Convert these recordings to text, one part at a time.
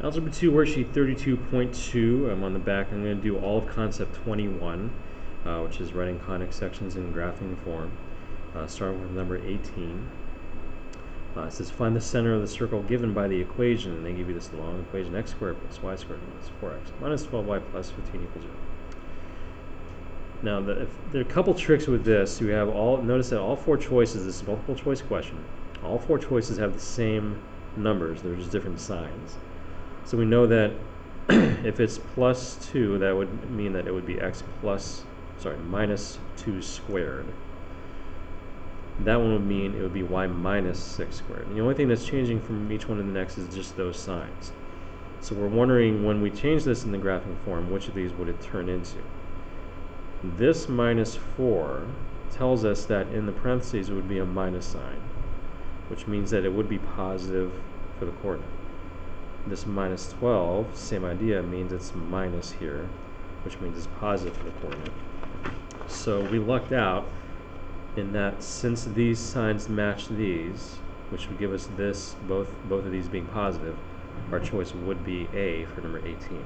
Algebra 2 worksheet 32.2. I'm on the back. I'm going to do all of concept 21, which is writing conic sections in graphing form. Starting with number 18. It says find the center of the circle given by the equation, and they give you this long equation: x squared plus y squared minus 4x minus 12y plus 15 equals 0. Now, there are a couple tricks with this. You have notice that all four choices, this is a multiple choice question, all four choices have the same numbers. They're just different signs. So we know that if it's plus 2, that would mean that it would be minus 2 squared. That one would mean it would be y minus 6 squared. And the only thing that's changing from each one to the next is just those signs. So we're wondering, when we change this in the graphing form, which of these would it turn into? This minus 4 tells us that in the parentheses it would be a minus sign, which means that it would be positive for the coordinate. This minus 12, same idea, means it's minus here, which means it's positive for the coordinate. So we lucked out in that since these signs match these, which would give us this, both of these being positive, our choice would be A for number 18.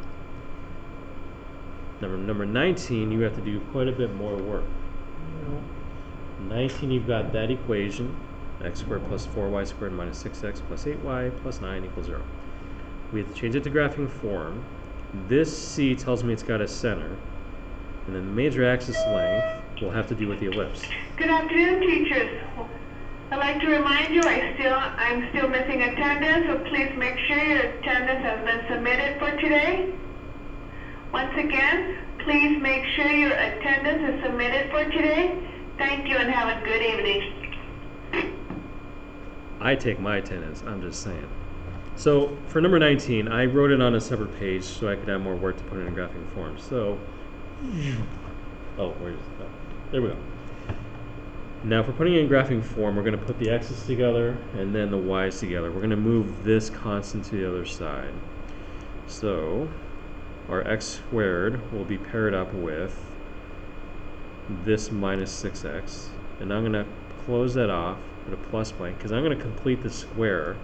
Number 19, you have to do quite a bit more work. 19, you've got that equation, x squared plus 4y squared minus 6x plus 8y plus 9 equals 0. We have to change it to graphing form. This C tells me it's got a center, and then the major axis length will have to do with the ellipse. Good afternoon, teachers. I'd like to remind you I'm still missing attendance, so please make sure your attendance has been submitted for today. Once again, please make sure your attendance is submitted for today. Thank you and have a good evening. I take my attendance, I'm just saying. So for number 19, I wrote it on a separate page so I could have more work to put it in graphing form. So, there we go. Now for putting it in graphing form, we're going to put the x's together and then the y's together. We're going to move this constant to the other side. So our x squared will be paired up with this minus 6x. And I'm going to close that off, put a plus blank, because I'm going to complete the square,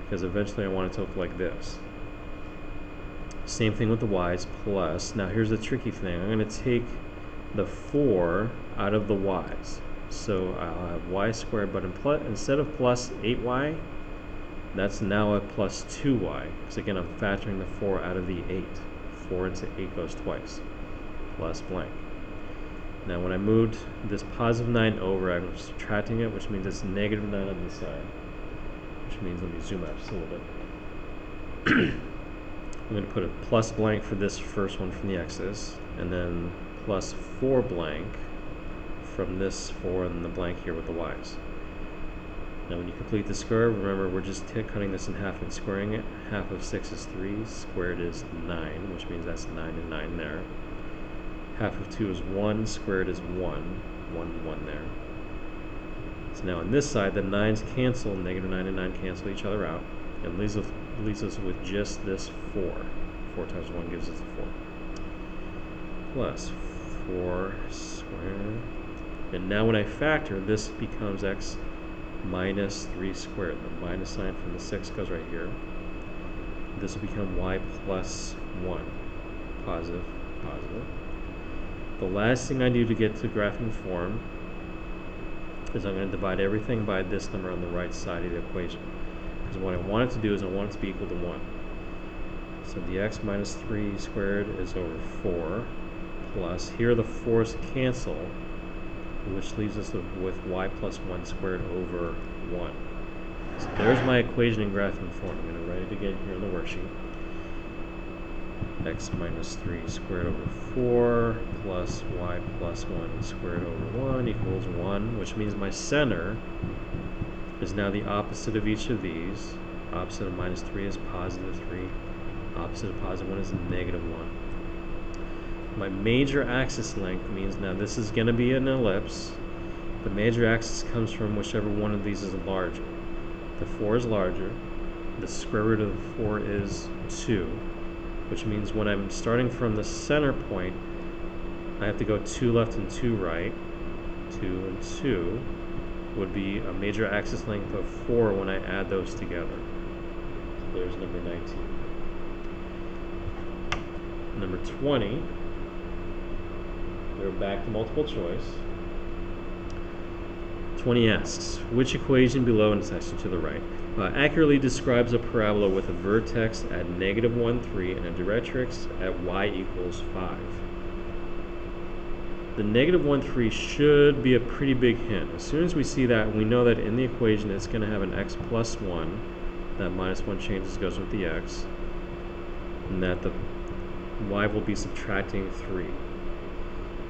because eventually I want it to look like this. Same thing with the y's, plus. Now here's the tricky thing. I'm going to take the 4 out of the y's. So I'll have y squared, but instead of plus 8y, that's now a plus 2y. Because again, I'm factoring the 4 out of the 8. 4 into 8 goes twice. Plus blank. Now when I moved this positive 9 over, I'm subtracting it, which means it's negative 9 on this side. Which means, let me zoom out just a little bit. I'm going to put a plus blank for this first one from the x's, and then plus 4 blank from this 4 and the blank here with the y's. Now when you complete the square, remember we're just cutting this in half and squaring it. Half of 6 is 3, squared is 9, which means that's 9 and 9 there. Half of 2 is 1, squared is 1, 1 there. So now on this side, the 9's cancel, negative 9 and 9 cancel each other out, and leaves us with just this 4. 4 times 1 gives us 4. Plus 4 squared. And now when I factor, this becomes x minus 3 squared. The minus sign from the 6 goes right here. This will become y plus 1. Positive, positive. The last thing I do to get to graphing form is I'm going to divide everything by this number on the right side of the equation. Because what I want it to do is I want it to be equal to 1. So the x minus 3 squared is over 4, plus, here the 4's cancel, which leaves us with y plus 1 squared over 1. So there's my equation in graphing form. I'm going to write it again here in the worksheet. X minus 3 squared over 4 plus y plus 1 squared over 1 equals 1, which means my center is now the opposite of each of these. Opposite of minus 3 is positive 3. Opposite of positive 1 is negative 1. My major axis length means now this is going to be an ellipse. The major axis comes from whichever one of these is larger. The 4 is larger. The square root of the 4 is 2. Which means when I'm starting from the center point, I have to go 2 left and 2 right. 2 and 2 would be a major axis length of 4 when I add those together. So there's number 19. Number 20, we're back to multiple choice. 20 asks, which equation below in the section to the right accurately describes a parabola with a vertex at -1, 3 and a directrix at y equals 5? The -1, 3 should be a pretty big hint. As soon as we see that, we know that in the equation it's going to have an x plus 1. That -1 changes, goes with the x. And that the y will be subtracting 3.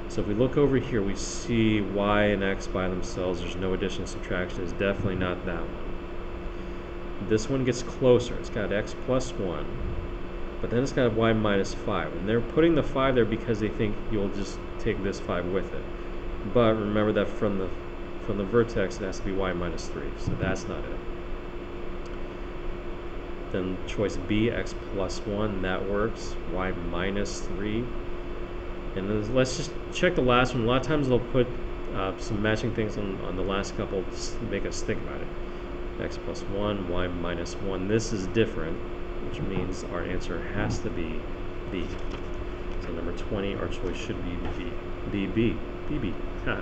So if we look over here, we see y and x by themselves. There's no addition and subtraction. It's definitely not that one. This one gets closer. It's got x plus 1, but then it's got y minus 5. And they're putting the 5 there because they think you'll just take this 5 with it. But remember that from the vertex, it has to be y minus 3. So that's not it. Then choice B, x plus 1, that works. Y minus 3. And then let's just check the last one. A lot of times they'll put some matching things on the last couple to make us think about it. X plus 1, y minus 1. This is different, which means our answer has to be B. So number 20, our choice should be B. B. B. B. B. Ha.